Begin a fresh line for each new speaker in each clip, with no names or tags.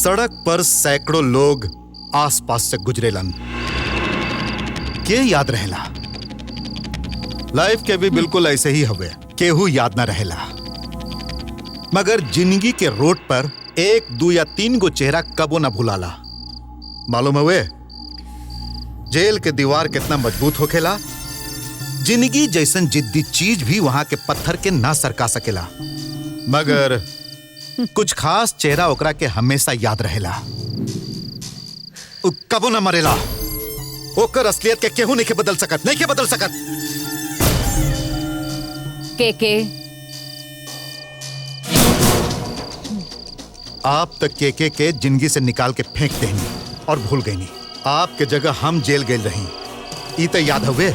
सड़क पर सैकड़ों लोग आसपास से गुजरेलन, के याद रहेला। लाइफ के भी बिल्कुल ऐसे ही हवे, केहू याद ना रहेला। मगर जिंदगी के रोड पर 1, 2 या 3 गो चेहरा कबो ना भुलाला। मालूम हुए जेल के दीवार कितना मजबूत होखेला, जिंदगी जैसन जिद्दी चीज भी वहां के पत्थर के ना सरका सकेला। मगर कुछ खास चेहरा ओकरा के हमेशा याद रहेला, कबो ना मरेला। ओकर असलियत के केहू नहीं के बदल सकत, नहीं के बदल सकत।
के
आप तक के जिंदगी से निकाल के फेंक देनी और भूल गई नहीं। आपके जगह हम जेल गए रही, ई तो याद हुए।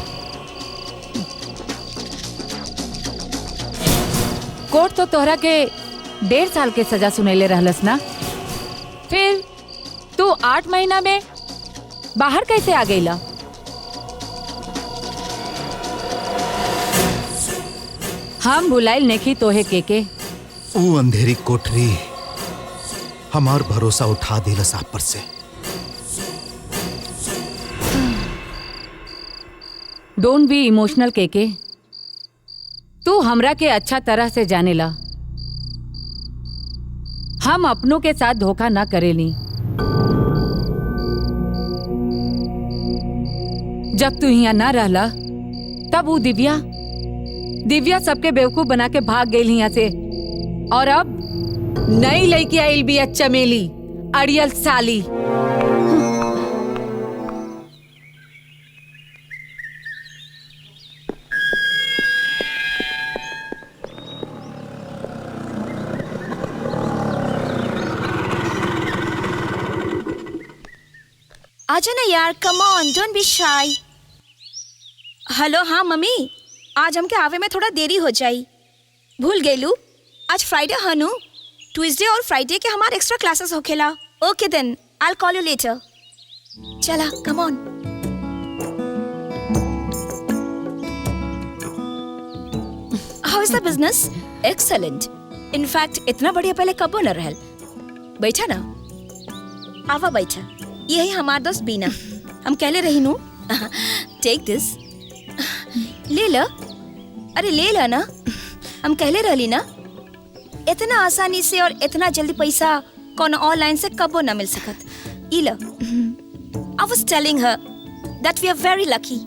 कोर्ट तो तोहरा के 1.5 साल के सजा सुनेले रहलस ना, फिर तू 8 महीना में बाहर कैसे आ गईला? हम बुलाइल नहीं तोहे के
वो अंधेरी कोठरी हमार भरोसा उठा दिलस आप पर से।
डोंट बी इमोशनल के तू हमरा के अच्छा तरह से जानेला। हम अपनों के साथ धोखा ना करेली। जब तू यहाँ ना रहला तब वो दिव्या सबके बेवकूफ बना के भाग गई यहाँ से, और अब नई लड़की आइल भी चमेली अड़ियल साली।
आजा ना यार, come on, don't be shy. Hello, हाँ मम्मी, आज हमके आवे में थोड़ा देरी हो जाई। भूल गेलू आज फ्राइडे हनु, ट्यूसडे और फ्राइडे के हमारे एक्स्ट्रा क्लासेस होखेला। Okay then, I will call you later. चला, come on. How is the business? Excellent. In fact इतना बढ़िया पहले कबो न रहल। बैठा ना, आवा बैठा। यही हमार दोस्त बीना, हम कहले रही नू। टेक दिस, ले ला। अरे ले ला ना, हम कहले रहली ना। इतना आसानी से और इतना जल्दी पैसा कौन ऑनलाइन से कबो ना मिल सकत। ई ला। I was telling her that we are very lucky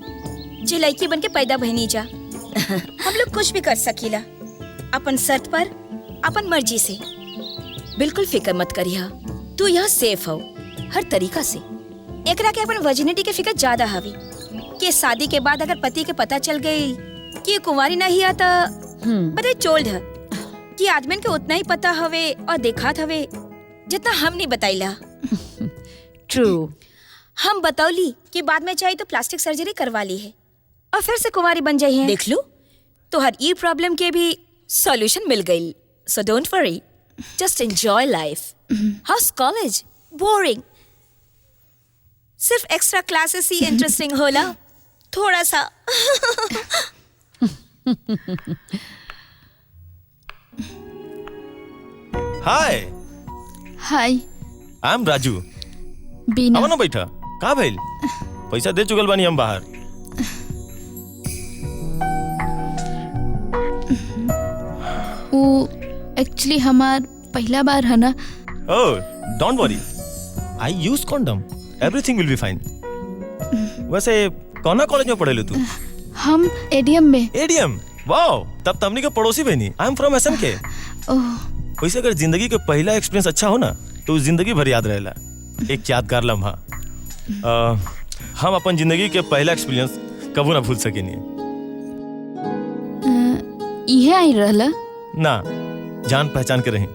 जे लड़की बन के पैदा भइनी जा। हम लोग कुछ भी कर सकीला अपन शर्त पर, अपन मर्जी से। बिल्कुल फिक्र मत करिया, तू यहाँ सेफ हो हर तरीका से। एकरा के अपन वर्जिनिटी के फिक्र ज्यादा हवी कि शादी के बाद अगर पति के पता चल गई कि कुंवारी नहीं आता, पता चोल्ड है कि आदमी के उतना ही पता हवे और देखात हवे जितना हम नहीं बताइला।
ट्रू।
हम बतौली कि बाद में चाहिए तो प्लास्टिक सर्जरी करवा ली है और फिर से कुंवारी बन जाई है। देख लो, तो हर ई प्रॉब्लम के भी सॉल्यूशन मिल गई। So don't worry, just enjoy life. House college boring, सिर्फ एक्स्ट्रा क्लासेस ही इंटरेस्टिंग होला थोड़ा सा।
हाय
हाय,
आई एम राजू।
बीना।
आओ ना बैठा, का भइल? पैसा दे चुकल बानी हम बाहर।
वो एक्चुअली हमार पहला बार है ना।
ओह, don't worry, I use condom, everything will be fine. वैसे कौन कॉलेज में पढ़े तू?
हम एडीएम में।
एडीएम? वाओ, तब तमनी के पड़ोसी बनी। I am from SMK. वैसे अगर जिंदगी के पहला एक्सपीरियंस अच्छा हो ना तो जिंदगी भर याद रहेला। एक यादगार लम्हा। हम अपन जिंदगी के पहला एक्सपीरियंस कबू ना भूल सकेनी।
इहे आई रहला
ना, जान पहचान के रही,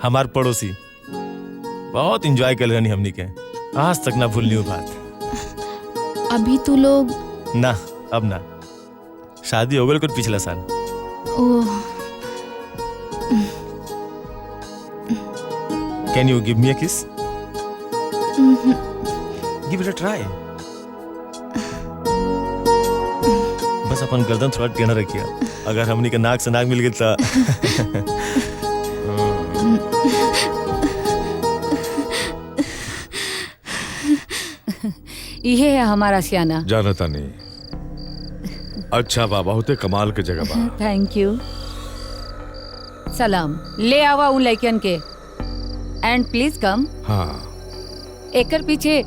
हमार पड़ोसी। बहुत एंजॉय कर रही हमनी के, आज तक ना भूलनी वो बात।
अभी तू लोग?
ना, अब ना, शादी हो गई कुछ पिछला साल।
Oh,
can you give me a kiss? Give it a try. बस अपन गर्दन थोड़ा टेढ़ा रखिए, अगर हमनी के नाक से नाक मिल गई तो।
ये है हमारा सियाना।
जानता नहीं। अच्छा बा, बहुते कमाल के जगह बा।
Thank you. सलाम ले आवा उन लड़कियन के एंड प्लीज कम।
हाँ।
एकर पीछे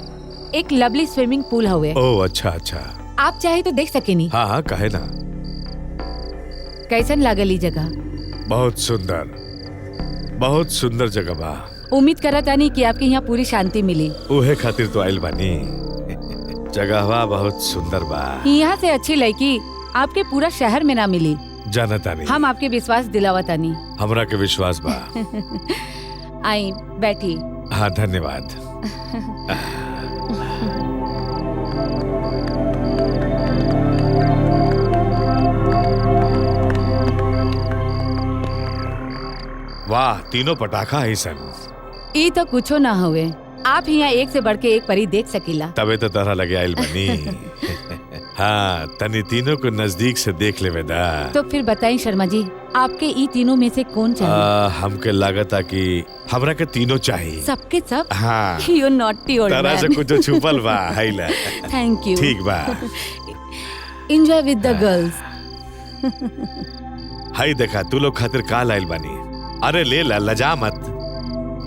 एक लवली स्विमिंग पूल हुए।
ओह अच्छा अच्छा।
आप चाहे तो देख सकेनी।
हाँ हाँ कहे ना।
कैसन लागल ई जगह?
बहुत सुंदर जगह बा।
उम्मीद करत आनी कि आपके यहाँ पूरी शांति मिली।
उहे खातिर तो आइल बानी। जगहवा बहुत सुंदर बा।
यहाँ से अच्छी लड़की आपके पूरा शहर में ना मिली।
जानता नहीं।
हम आपके विश्वास दिलावतानी।
हमरा के विश्वास बा।
आई बैठी।
हाँ धन्यवाद। वाह, तीनों पटाखा है सन।
ई तो कुछो ना हुए। आप यहाँ एक से बढ़ के एक परी देख सकीला।
तबे तो तरह लगे आइल बनी। हाँ, तनी तीनों को नजदीक से देख ले वेदा।
तो फिर बताएं शर्मा जी, आपके ई तीनों में से कौन चाहिए?
हमके लागता कि हमरा के तीनों चाहिए।
सबके सब?
हाँ।
यू नॉटी ओल्ड
तरह से कुछ छुपल बा हाइला।
Thank you.
ठीक बा।
एंजॉय विद द गर्ल्स।
हाय देखा, तू लोग खातिर का लाइल बानी। अरे ले ला, लजा मत।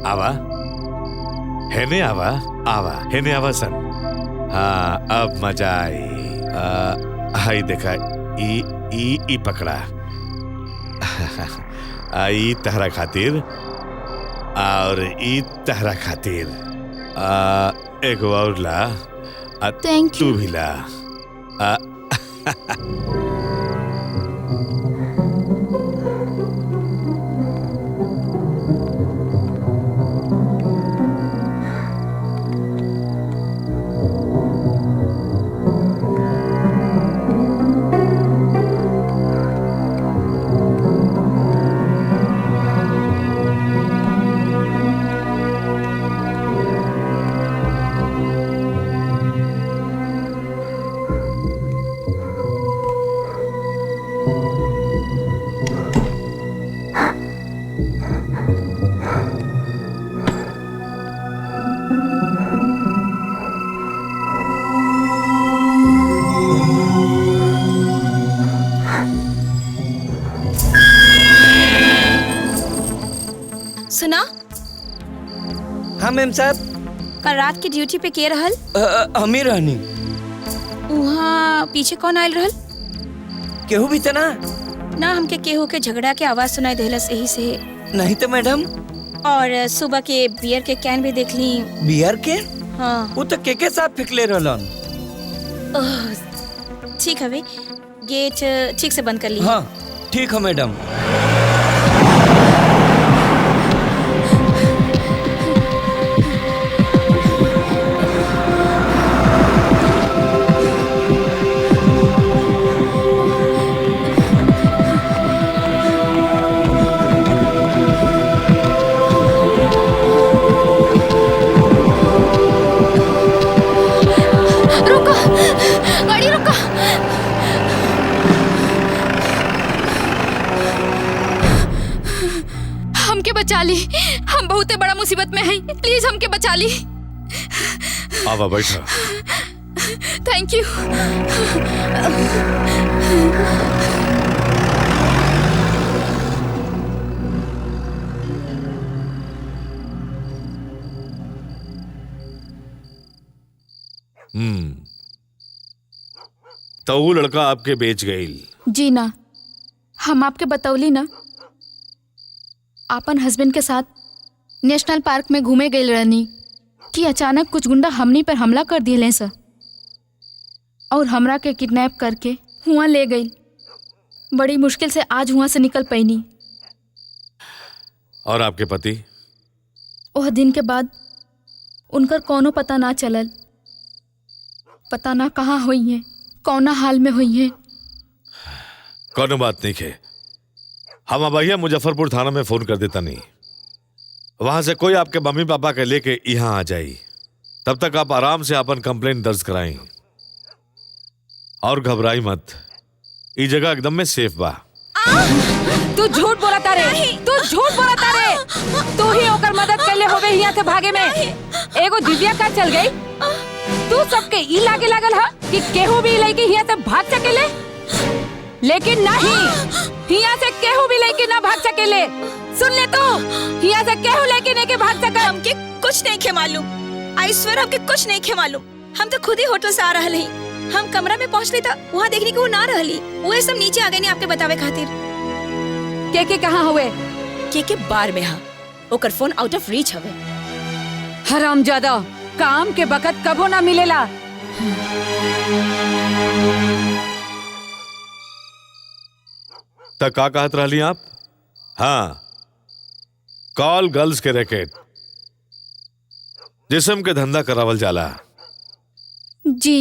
आवा हेने आवा हेने आवा सन। हाँ अब मजा आई। हाय देखा, ई पकड़ा। ई तहरा खातिर और ई तहरा खातिर। एक और ला।
Thank
तू
you.
भी ला।
सुना?
हाँ मैम साहब।
कल रात की ड्यूटी पे के रहल?
हमी रहनी।
वहाँ पीछे कौन आयल रहल?
केहू भी तना?
ना हमके केहू के झगड़ा के आवाज सुनाई देहलस, यही से।
नहीं तो मैडम।
और सुबह के बियर के कैन भी देख ली।
बियर के?
हाँ।
वो तो के साथ फेंकले रहलन।
ठीक है, गेट ठीक से बंद कर ली।
हाँ ठीक है मैडम।
बचा ली। हम बहुत बड़ा मुसीबत में हैं, प्लीज हमके बचा ली।
आवा बैठा।
Thank you.
तो वो लड़का आपके बेच गई?
जी ना, हम आपके बतौली ना, आपन हस्बैंड के साथ नेशनल पार्क में घूमे गए रहनी कि अचानक कुछ गुंडा हमनी पर हमला कर दिए सर, और हमरा के किडनैप करके हुआ ले गई। बड़ी मुश्किल से आज हुआ से निकल पैनी।
और आपके पति?
वह दिन के बाद उनकर कोनो पता ना चलल। पता ना कहाँ हुई है, कौना हाल में हुई है।
कोनो बात नहीं है, हम भैया मुजफ्फरपुर थाना में फोन कर देता नहीं, वहां से कोई आपके मम्मी पापा के लेके यहाँ आ जाई। तब तक आप आराम से अपन कंप्लेंट दर्ज कराएं और घबराई मत, ये जगह एकदम में सेफ बा।
तू झूठ बोलता रे, तू झूठ बोलता रे। तू ही ओकर मदद कर ले होवे यहाँ से भागे में। एगो दिव्या का चल गई। तू सबके ई लागे लागल हा कि केहू भी लड़की हिया से भाग सकेले, लेकिन नहीं, हिया से केहू भी लड़की ना भाग सकेले। सुन ले तू, हिया से केहू लड़की नहीं के भाग सका।
हमके कुछ नहीं खे मालूम, आई स्वेयर हमके कुछ नहीं खे मालूम। हम तो खुद ही होटल से आ रहल ही। हम कमरा में पहुंचली था, वहाँ देखने की वो ना रहली। वो सब नीचे आ गए नहीं आपके बतावे खातिर।
के कहाँ हुए?
के बार में हा, ओकर फोन आउट ऑफ रीच हवे।
हरामजादा, काम के बखत कबो ना मिलेला।
तक का कहत रहली आप? हाँ, कॉल गर्ल्स के रैकेट, जिस्म के धंधा करावल जाला।
जी।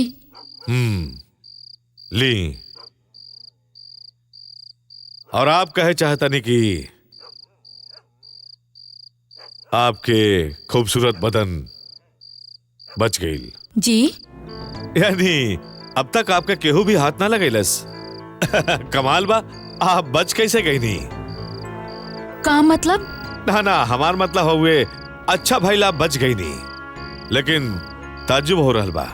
ली। और आप कहे चाहतनी कि आपके खूबसूरत बदन बच गई।
जी।
यानी अब तक आपका केहू भी हाथ ना लगेलस। कमाल बा, आप बच कैसे गई नहीं?
का मतलब?
ना हमार मतलब हुए अच्छा भाई ला बच गई नहीं, लेकिन ताज्जुब हो रहल बा।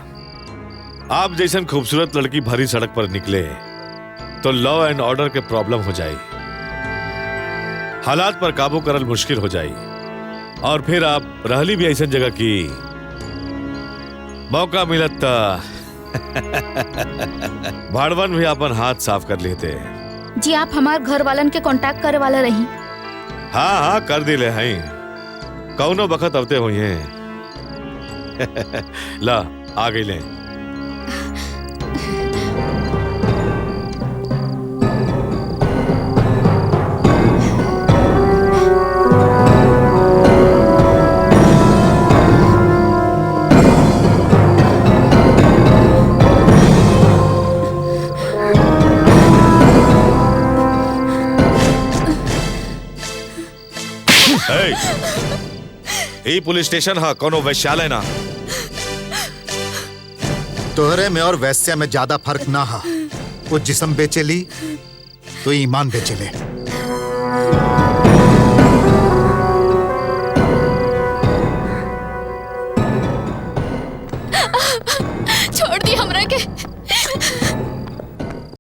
आप जैसन खूबसूरत लड़की भरी सड़क पर निकले तो लॉ एंड ऑर्डर के प्रॉब्लम हो जाए, हालात पर काबू करल मुश्किल हो जाए, और फिर आप रहली भी ऐसा जगह की मौका मिलत भाड़वन भी अपन हाथ साफ कर लेते।
जी, आप हमार घर वालन के कांटेक्ट करे वाला रही।
हाँ कर दिले हैं, कौनो बखत अवते हुई हैं। ला आ गई ले। ई पुलिस स्टेशन हा, कोनो वैश्यालय ना।
तोहरे में और वैश्या में ज्यादा फर्क ना हा। वो जिस्म बेचेली तो ईमान बेचेले।
छोड़ दी हमरा के।